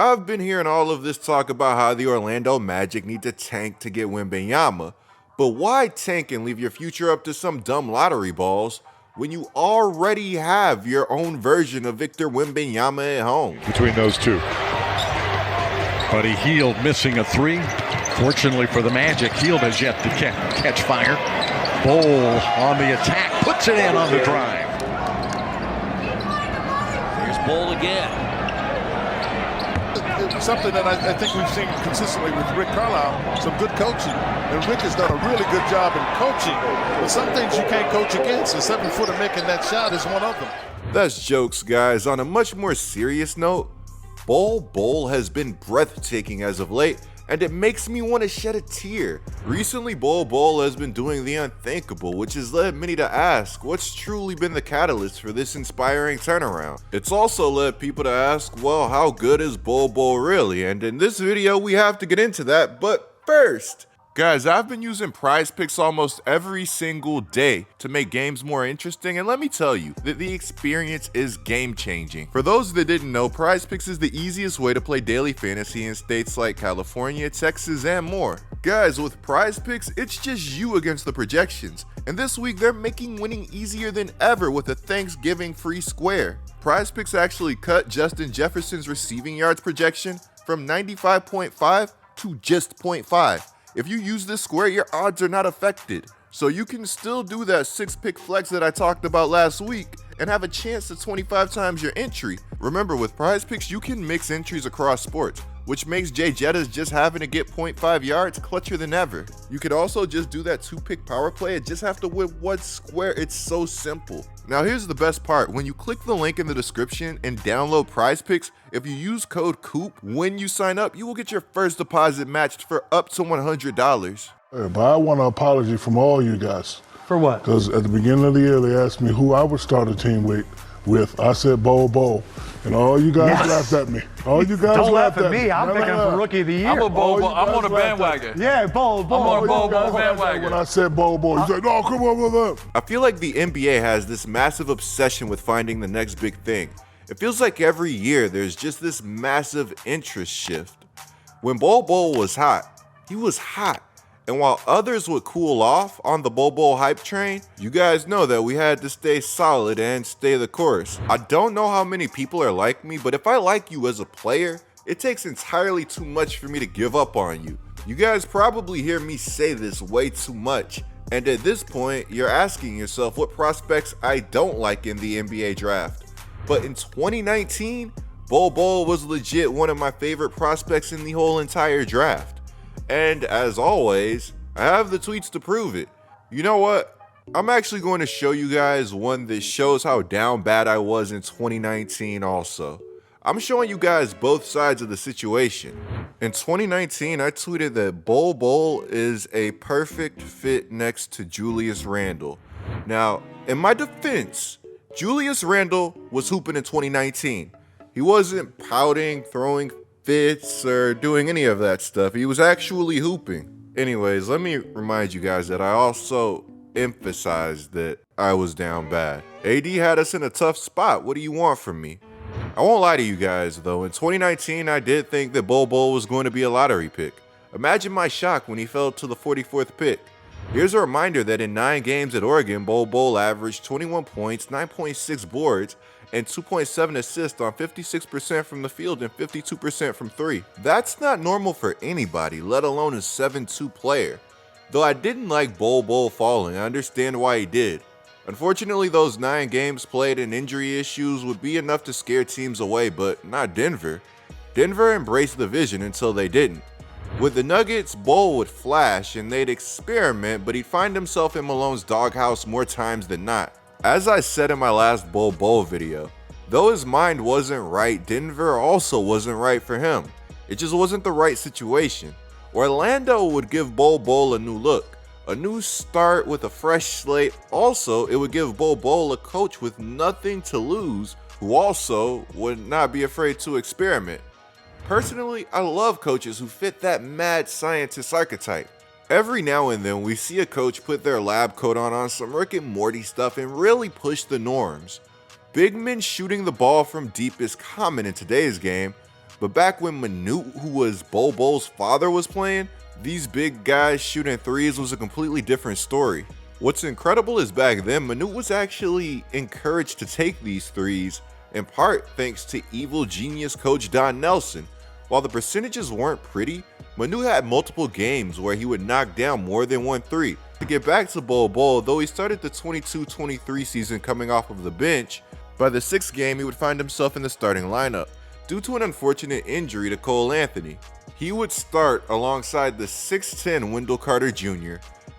I've been hearing all of this talk about how the Orlando Magic need to tank to get Wembanyama, but why tank and leave your future up to some dumb lottery balls when you already have your own version of Victor Wembanyama at home? Between those two. But he Hield missing a three. Fortunately for the Magic, Hield has yet to catch fire. Bol on the attack, puts it in on the drive. Here's Bol again. It's something that I think we've seen consistently with Rick Carlisle, some good coaching. And Rick has done a really good job in coaching. But some things you can't coach against, and 7-footer making that shot is one of them. That's jokes, guys. On a much more serious note, Bol Bol has been breathtaking as of late, and it makes me want to shed a tear. Recently, Bol Bol has been doing the unthinkable, which has led many to ask what's truly been the catalyst for this inspiring turnaround. It's also led people to ask, well, how good is Bol Bol really? And in this video, we have to get into that, but first, guys, I've been using PrizePicks almost every single day to make games more interesting, and let me tell you that the experience is game-changing. For those that didn't know, PrizePicks is the easiest way to play daily fantasy in states like California, Texas, and more. Guys, with PrizePicks, it's just you against the projections, and this week they're making winning easier than ever with a Thanksgiving free square. PrizePicks actually cut Justin Jefferson's receiving yards projection from 95.5 to just 0.5. If you use this square, your odds are not affected. So you can still do that 6-pick flex that I talked about last week and have a chance to 25 times your entry. Remember, with PrizePicks, you can mix entries across sports, which makes Jay Jettas just having to get 0.5 yards clutcher than ever. You could also just do that 2-pick power play and just have to win one square. It's so simple. Now here's the best part. When you click the link in the description and download PrizePicks, if you use code COOP when you sign up, you will get your first deposit matched for up to $100. But I want an apology from all you guys. For what? Because at the beginning of the year, they asked me who I would start a team with. I said Bol Bol. And all you guys laughed at me. All you guys Don't laugh laughed at me. I'm picking him for Rookie of the Year. I'm a Bol Bol. I'm on the bandwagon. Yeah, Bol Bol. I'm on a Bol Bol bandwagon. When I said Bol Bol, you said, no, come on with them. I feel like the NBA has this massive obsession with finding the next big thing. It feels like every year there's just this massive interest shift. When Bol Bol was hot, he was hot. And while others would cool off on the Bol Bol hype train, you guys know that we had to stay solid and stay the course. I don't know how many people are like me, but if I like you as a player, it takes entirely too much for me to give up on you. You guys probably hear me say this way too much, and at this point, you're asking yourself what prospects I don't like in the NBA draft. But in 2019, Bol Bol was legit one of my favorite prospects in the whole entire draft. And as always, I have the tweets to prove it. You know what? I'm actually going to show you guys one that shows how down bad I was in 2019 also. I'm showing you guys both sides of the situation. In 2019, I tweeted that Bol Bol is a perfect fit next to Julius Randle. Now, in my defense, Julius Randle was hooping in 2019. He wasn't pouting, throwing fits, or doing any of that stuff. He was actually hooping. Anyways, let me remind you guys that I also emphasized that I was down bad. AD had us in a tough spot. What do you want from me? I won't lie to you guys though. In 2019, I did think that Bol Bol was going to be a lottery pick. Imagine my shock when he fell to the 44th pick. Here's a reminder that in 9 games at Oregon, Bol Bol averaged 21 points, 9.6 boards, and 2.7 assists on 56% from the field and 52% from 3. That's not normal for anybody, let alone a 7'2" player. Though I didn't like Bol Bol falling, I understand why he did. Unfortunately, those 9 games played and injury issues would be enough to scare teams away, but not Denver. Denver embraced the vision until they didn't. With the Nuggets, Bol would flash and they'd experiment, but he'd find himself in Malone's doghouse more times than not. As I said in my last Bol Bol video, though his mind wasn't right, Denver also wasn't right for him. It just wasn't the right situation. Orlando would give Bol Bol a new look, a new start with a fresh slate. Also, it would give Bol Bol a coach with nothing to lose, who also would not be afraid to experiment. Personally, I love coaches who fit that mad scientist archetype. Every now and then we see a coach put their lab coat on some Rick and Morty stuff and really push the norms. Big men shooting the ball from deep is common in today's game, But back when Manute, who was Bol Bol's father, was playing, these big guys shooting threes was a completely different story. What's incredible is back then, Manute was actually encouraged to take these threes, in part thanks to evil genius coach Don Nelson. While the percentages weren't pretty, Manute had multiple games where he would knock down more than 1 3. To get back to Bol Bol, though he started the 22-23 season coming off of the bench, by the 6th game he would find himself in the starting lineup due to an unfortunate injury to Cole Anthony. He would start alongside the 6'10 Wendell Carter Jr.,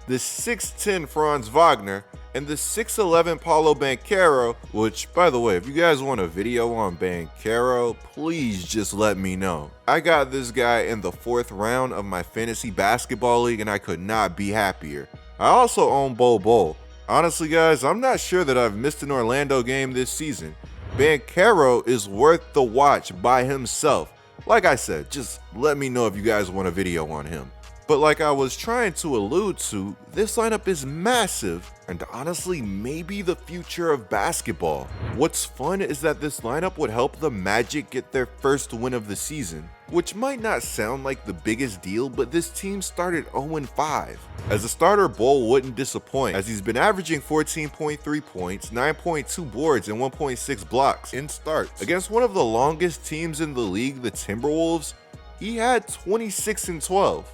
the 6'10 Franz Wagner, and the 6'11 Paulo Banchero, which, by the way, if you guys want a video on Banchero, please just let me know. I got this guy in the 4th round of my fantasy basketball league and I could not be happier. I also own Bol Bol. Honestly guys, I'm not sure that I've missed an Orlando game this season. Banchero is worth the watch by himself. Like I said, just let me know if you guys want a video on him. But like I was trying to allude to, this lineup is massive and honestly maybe the future of basketball. What's fun is that this lineup would help the Magic get their first win of the season, which might not sound like the biggest deal, but this team started 0-5. As a starter, Bol wouldn't disappoint, as he's been averaging 14.3 points, 9.2 boards, and 1.6 blocks in starts. Against one of the longest teams in the league, the Timberwolves, he had 26-12.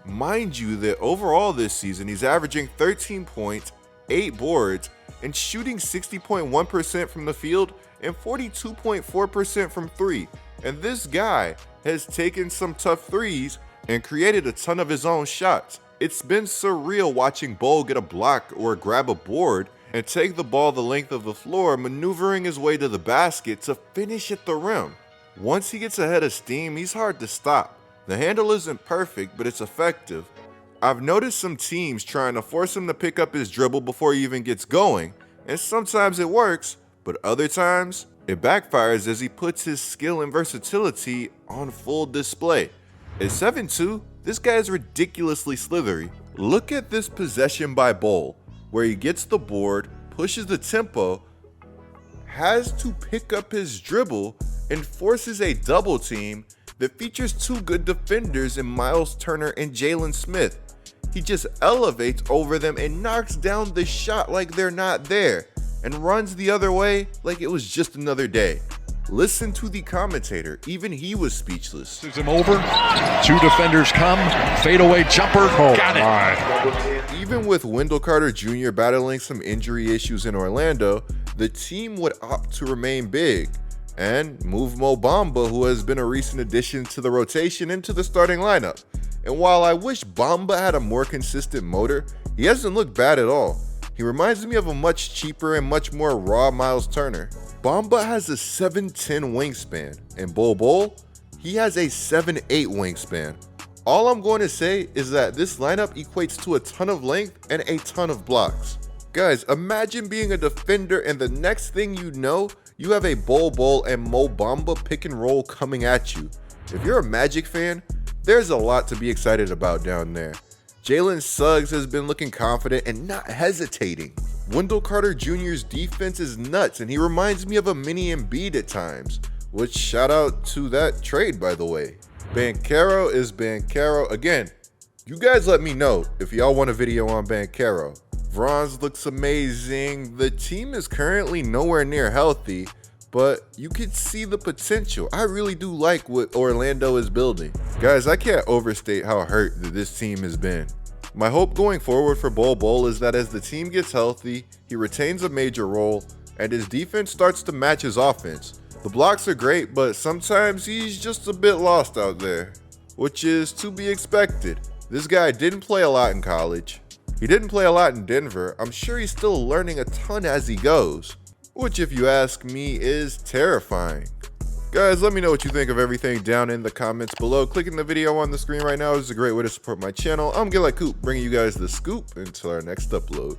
Mind you that overall this season, he's averaging 13 points, 8 boards, and shooting 60.1% from the field and 42.4% from 3. And this guy has taken some tough threes and created a ton of his own shots. It's been surreal watching Bol get a block or grab a board and take the ball the length of the floor, maneuvering his way to the basket to finish at the rim. Once he gets ahead of steam, he's hard to stop. The handle isn't perfect, but it's effective. I've noticed some teams trying to force him to pick up his dribble before he even gets going, and sometimes it works, but other times it backfires as he puts his skill and versatility on full display. At 7'2", this guy is ridiculously slithery. Look at this possession by Bol, where he gets the board, pushes the tempo, has to pick up his dribble, and forces a double team that features 2 good defenders in Miles Turner and Jalen Smith. He just elevates over them and knocks down the shot like they're not there, and runs the other way like it was just another day. Listen to the commentator, even he was speechless. Is him over, 2 defenders come, fadeaway jumper, got it. Even with Wendell Carter Jr. battling some injury issues in Orlando, the team would opt to remain big and move Mo Bamba, who has been a recent addition to the rotation, into the starting lineup. And while I wish Bamba had a more consistent motor, he hasn't looked bad at all. He reminds me of a much cheaper and much more raw Miles Turner. Bamba has a 7'10 wingspan, and Bol Bol, he has a 7'8 wingspan. All I'm going to say is that this lineup equates to a ton of length and a ton of blocks. Guys, imagine being a defender and the next thing you know, you have a Bol Bol and Mo Bamba pick and roll coming at you. If you're a Magic fan, there's a lot to be excited about down there. Jalen Suggs has been looking confident and not hesitating. Wendell Carter Jr.'s defense is nuts and he reminds me of a mini Embiid at times, which shout out to that trade by the way. Banchero is Banchero. Again, you guys let me know if y'all want a video on Banchero. Franz looks amazing. The team is currently nowhere near healthy, but you can see the potential. I really do like what Orlando is building. Guys, I can't overstate how hurt that this team has been. My hope going forward for Bol Bol is that as the team gets healthy, he retains a major role, and his defense starts to match his offense. The blocks are great, but sometimes he's just a bit lost out there, which is to be expected. This guy didn't play a lot in college. He didn't play a lot in Denver. I'm sure he's still learning a ton as he goes, which if you ask me is terrifying. Guys, let me know what you think of everything down in the comments below. Clicking the video on the screen right now is a great way to support my channel. I'm GetLikeCoop, bringing you guys the scoop until our next upload.